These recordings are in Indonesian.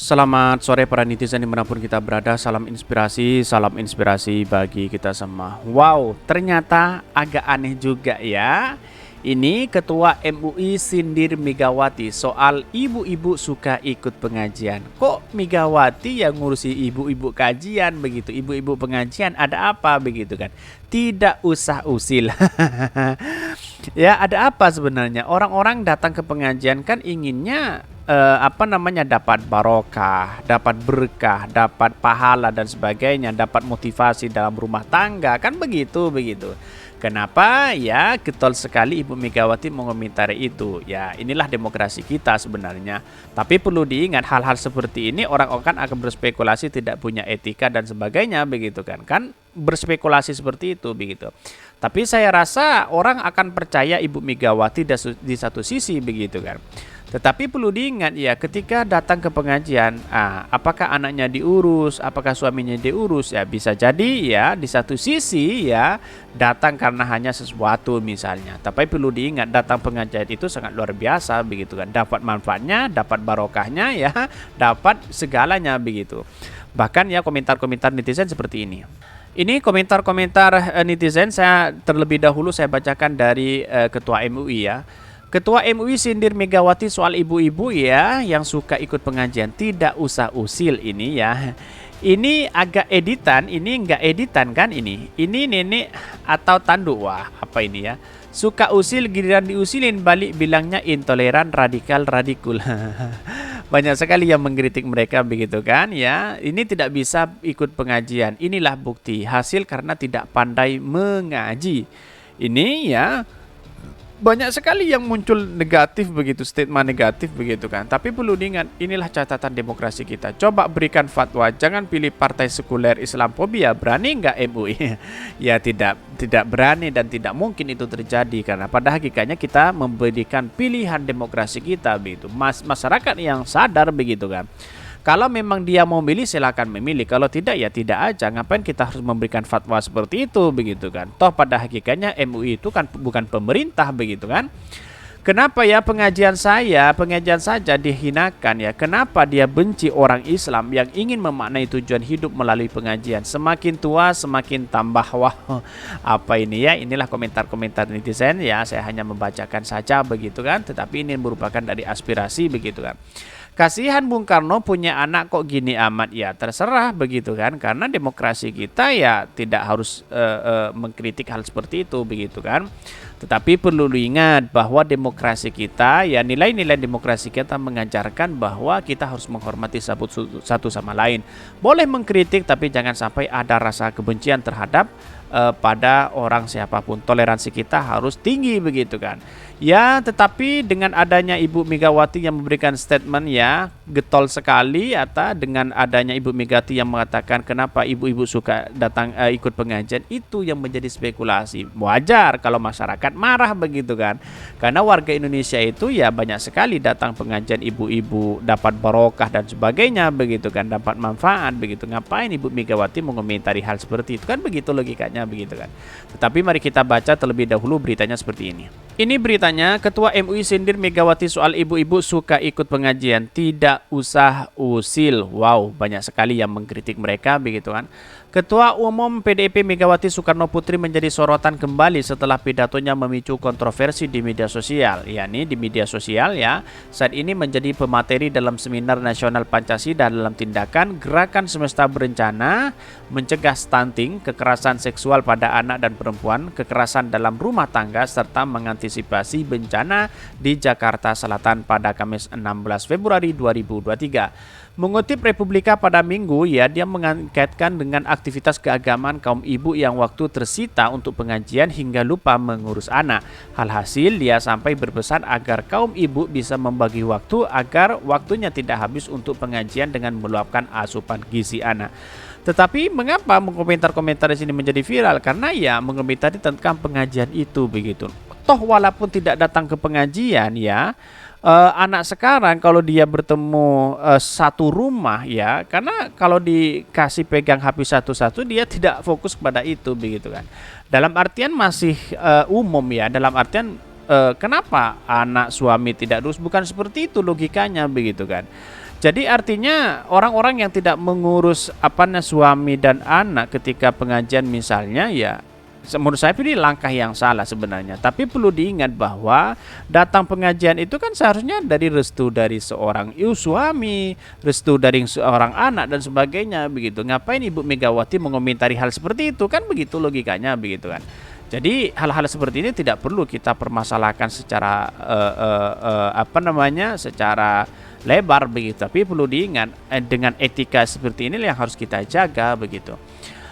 Selamat sore para netizen dimanapun kita berada. Salam inspirasi bagi kita semua. Wow, ternyata agak aneh juga ya. Ini Ketua MUI sindir Megawati soal ibu-ibu suka ikut pengajian. Kok Megawati yang ngurusi ibu-ibu kajian begitu? Ibu-ibu pengajian ada apa begitu kan? Tidak usah usil. Ya, ada apa sebenarnya? Orang-orang datang ke pengajian kan inginnya dapat barokah, dapat berkah, dapat pahala dan sebagainya, dapat motivasi dalam rumah tangga, kan begitu. Kenapa ya getol sekali Ibu Megawati mengomentari itu? Ya, inilah demokrasi kita sebenarnya. Tapi perlu diingat hal-hal seperti ini orang-orang akan berspekulasi tidak punya etika dan sebagainya begitu kan? Kan berspekulasi seperti itu begitu. Tapi saya rasa orang akan percaya Ibu Megawati di satu sisi begitu kan. Tetapi perlu diingat ya, ketika datang ke pengajian, apakah anaknya diurus, apakah suaminya diurus, ya bisa jadi ya di satu sisi ya datang karena hanya sesuatu misalnya. Tapi perlu diingat datang pengajian itu sangat luar biasa begitu kan, dapat manfaatnya, dapat barokahnya ya, dapat segalanya begitu. Bahkan ya komentar-komentar netizen seperti ini. Ini komentar-komentar netizen saya terlebih dahulu saya bacakan dari Ketua MUI ya. Ketua MUI sindir Megawati soal ibu-ibu ya yang suka ikut pengajian. Tidak usah usil ini ya. Ini agak editan, ini enggak editan kan ini. Ini nenek atau tanduk. Wah, apa ini ya? Suka usil giliran diusilin balik bilangnya intoleran, radikal, radikul. Banyak sekali yang mengkritik mereka begitu kan ya. Ini tidak bisa ikut pengajian. Inilah bukti hasil karena tidak pandai mengaji. Ini ya banyak sekali yang muncul negatif begitu, statement negatif begitu kan. Tapi perlu diingat, inilah catatan demokrasi kita. Coba berikan fatwa, jangan pilih partai sekuler Islamfobia. Berani nggak MUI? Ya tidak berani dan tidak mungkin itu terjadi karena pada hakikatnya kita memberikan pilihan demokrasi kita begitu. Masyarakat yang sadar begitu kan. Kalau memang dia mau milih silakan memilih, kalau tidak ya tidak aja. Ngapain kita harus memberikan fatwa seperti itu begitu kan? Toh pada hakikatnya MUI itu kan bukan pemerintah begitu kan? Kenapa ya pengajian saja dihinakan ya? Kenapa dia benci orang Islam yang ingin memaknai tujuan hidup melalui pengajian? Semakin tua semakin tambah wah. Apa ini ya? Inilah komentar-komentar netizen ya. Saya hanya membacakan saja begitu kan? Tetapi ini merupakan dari aspirasi begitu kan? Kasihan Bung Karno punya anak kok gini amat ya, terserah begitu kan, karena demokrasi kita ya tidak harus mengkritik hal seperti itu begitu kan. Tetapi perlu diingat bahwa demokrasi kita ya, nilai-nilai demokrasi kita mengajarkan bahwa kita harus menghormati satu sama lain. Boleh mengkritik tapi jangan sampai ada rasa kebencian terhadap pada orang siapapun. Toleransi kita harus tinggi begitu kan. Ya, tetapi dengan adanya Ibu Megawati yang memberikan statement ya getol sekali, atau dengan adanya Ibu Megawati yang mengatakan kenapa ibu-ibu suka datang ikut pengajian, itu yang menjadi spekulasi. Wajar kalau masyarakat marah begitu kan. Karena warga Indonesia itu ya banyak sekali datang pengajian ibu-ibu, dapat barokah dan sebagainya begitu kan, dapat manfaat begitu. Ngapain Ibu Megawati mengomentari hal seperti itu, kan begitu logikanya begitu kan. Tetapi mari kita baca terlebih dahulu beritanya seperti ini. Ini beritanya, Ketua MUI sindir Megawati soal ibu-ibu suka ikut pengajian. Tidak usah usil. Wow, banyak sekali yang mengkritik mereka begitu kan. Ketua Umum PDIP Megawati Soekarno Putri menjadi sorotan kembali setelah pidatonya memicu kontroversi di media sosial. Yakni di media sosial ya, saat ini menjadi pemateri dalam seminar nasional Pancasila dalam tindakan Gerakan Semesta Berencana mencegah stunting, kekerasan seksual pada anak dan perempuan, kekerasan dalam rumah tangga, serta mengantisipasi bencana di Jakarta Selatan pada Kamis 16 Februari 2023. Mengutip Republika pada Minggu, ya dia mengaitkan dengan aktivitas keagamaan kaum ibu yang waktu tersita untuk pengajian hingga lupa mengurus anak. Alhasil dia sampai berpesan agar kaum ibu bisa membagi waktu agar waktunya tidak habis untuk pengajian dengan meluapkan asupan gizi anak. Tetapi mengapa komentar-komentar di sini menjadi viral? Karena ya mengomentari tentang pengajian itu begitu. Toh walaupun tidak datang ke pengajian ya, anak sekarang kalau dia bertemu satu rumah ya, karena kalau dikasih pegang HP satu-satu dia tidak fokus pada itu begitu kan. Dalam artian masih umum ya, dalam artian kenapa anak suami tidak lurus, bukan seperti itu logikanya begitu kan. Jadi artinya orang-orang yang tidak mengurus suami dan anak ketika pengajian misalnya, ya menurut saya ini langkah yang salah sebenarnya. Tapi perlu diingat bahwa datang pengajian itu kan seharusnya dari restu dari seorang suami, restu dari seorang anak dan sebagainya begitu. Ngapain Ibu Megawati mengomentari hal seperti itu, kan begitu logikanya begitu kan. Jadi hal-hal seperti ini tidak perlu kita permasalahkan secara secara lebar begitu. Tapi perlu diingat dengan etika seperti ini yang harus kita jaga begitu.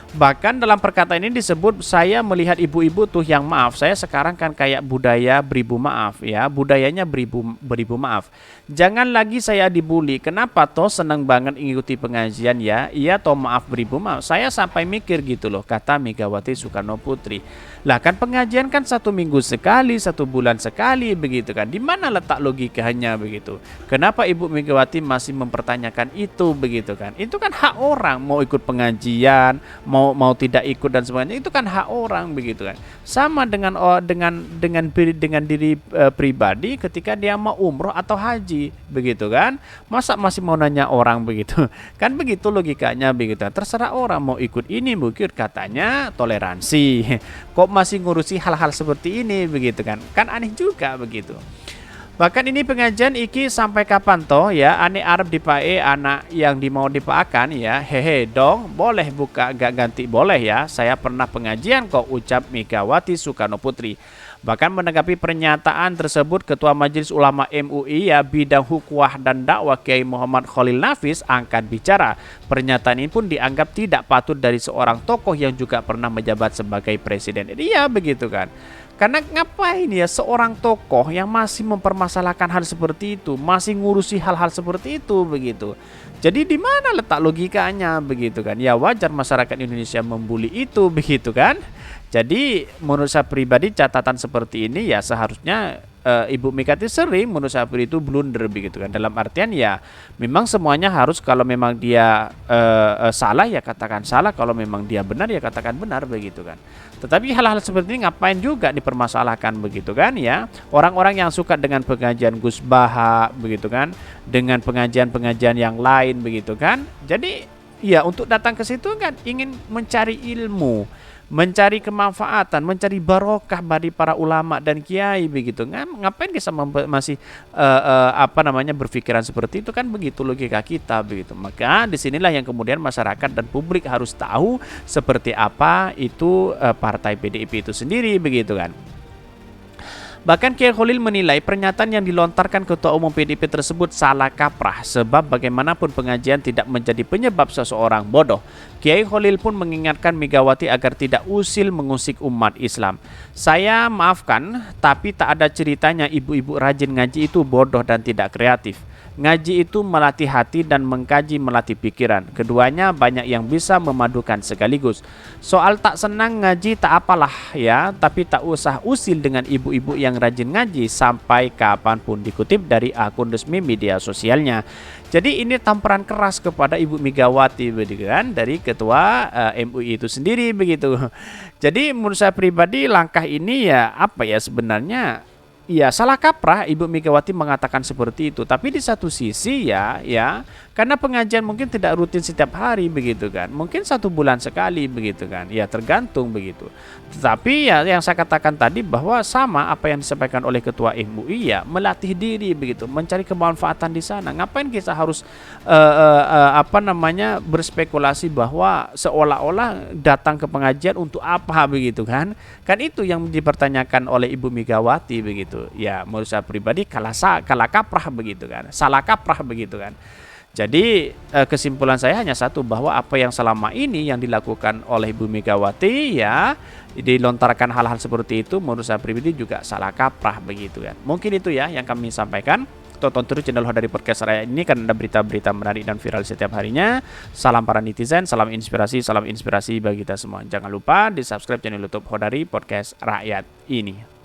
Bahkan dalam perkataan ini disebut, saya melihat ibu-ibu tuh yang maaf. Saya sekarang kan kayak budaya beribu maaf ya. Budayanya beribu maaf. Jangan lagi saya dibully. Kenapa toh senang banget mengikuti pengajian ya? Iya toh maaf beribu maaf. Saya sampai mikir gitu loh, kata Megawati Soekarno Putri. Lah kan pengajian kan 1 minggu sekali, 1 bulan sekali begitu kan. Di mana letak logikanya begitu? Kenapa Ibu Megawati masih mempertanyakan itu begitu kan? Itu kan hak orang mau ikut pengajian, mau tidak ikut dan sebagainya, itu kan hak orang begitu kan. Sama dengan diri pribadi ketika dia mau umroh atau haji begitu kan. Masa masih mau nanya orang begitu? Kan begitu logikanya begitu. Terserah orang mau ikut ini, mungkin katanya toleransi. Kok masih ngurusi hal-hal seperti ini begitu kan? Kan aneh juga begitu. Bahkan ini pengajian iki sampai kapan toh ya, ane Arab dipae anak yang dimau dipakan ya, hehe dong, boleh buka gak ganti boleh ya, saya pernah pengajian kok, ucap Megawati Soekarno Putri. Bahkan menanggapi pernyataan tersebut, Ketua Majelis Ulama MUI ya bidang hukwah dan dakwah Kiai Muhammad Khalil Nafis angkat bicara. Pernyataan ini pun dianggap tidak patut dari seorang tokoh yang juga pernah menjabat sebagai presiden. Iya begitu kan. Karena ngapain ya seorang tokoh yang masih mempermasalahkan hal seperti itu, masih ngurusi hal-hal seperti itu begitu. Jadi di mana letak logikanya begitu kan? Ya wajar masyarakat Indonesia membuli itu begitu kan? Jadi menurut saya pribadi catatan seperti ini ya seharusnya Ibu Megawati sering menurut saya itu blunder begitu kan. Dalam artian ya memang semuanya harus, kalau memang dia salah ya katakan salah, kalau memang dia benar ya katakan benar begitu kan. Tetapi hal-hal seperti ini ngapain juga dipermasalahkan begitu kan ya. Orang-orang yang suka dengan pengajian Gus Baha begitu kan, dengan pengajian-pengajian yang lain begitu kan. Jadi ya untuk datang ke situ kan ingin mencari ilmu, mencari kemanfaatan, mencari barokah bagi para ulama dan kiai begitu. Ngapain kita masih berpikiran seperti itu, kan begitu logika kita begitu. Maka disinilah yang kemudian masyarakat dan publik harus tahu seperti apa itu partai PDIP itu sendiri begitu kan. Bahkan Kiai Khalil menilai pernyataan yang dilontarkan Ketua Umum PDIP tersebut salah kaprah, sebab bagaimanapun pengajian tidak menjadi penyebab seseorang bodoh. Kiai Khalil pun mengingatkan Megawati agar tidak usil mengusik umat Islam. Saya maafkan, tapi tak ada ceritanya ibu-ibu rajin ngaji itu bodoh dan tidak kreatif. Ngaji itu melatih hati dan mengkaji melatih pikiran. Keduanya banyak yang bisa memadukan sekaligus. Soal tak senang ngaji tak apalah ya, tapi tak usah usil dengan ibu-ibu yang rajin ngaji sampai kapanpun, dikutip dari akun resmi media sosialnya. Jadi ini tamparan keras kepada Ibu Megawati begitu kan, dari Ketua MUI itu sendiri begitu. Jadi menurut saya pribadi langkah ini ya sebenarnya ya salah kaprah Ibu Megawati mengatakan seperti itu. Tapi di satu sisi ya karena pengajian mungkin tidak rutin setiap hari begitu kan, mungkin 1 bulan sekali begitu kan, ya tergantung begitu. Tetapi ya yang saya katakan tadi bahwa sama apa yang disampaikan oleh Ketua MUI ya, melatih diri begitu, mencari kemanfaatan di sana. Ngapain kita harus berspekulasi bahwa seolah-olah datang ke pengajian untuk apa begitu kan? Kan itu yang dipertanyakan oleh Ibu Megawati begitu. Ya menurut saya pribadi kalah kaprah begitu kan, salah kaprah begitu kan. Jadi kesimpulan saya hanya satu, bahwa apa yang selama ini yang dilakukan oleh Ibu Megawati ya, dilontarkan hal-hal seperti itu, menurut saya pribadi juga salah kaprah begitu kan. Mungkin itu ya yang kami sampaikan. Tonton terus channel Hodari Podcast Rakyat ini, kan ada berita-berita menarik dan viral setiap harinya. Salam para netizen, salam inspirasi bagi kita semua. Jangan lupa di subscribe channel YouTube Hodari Podcast Rakyat ini.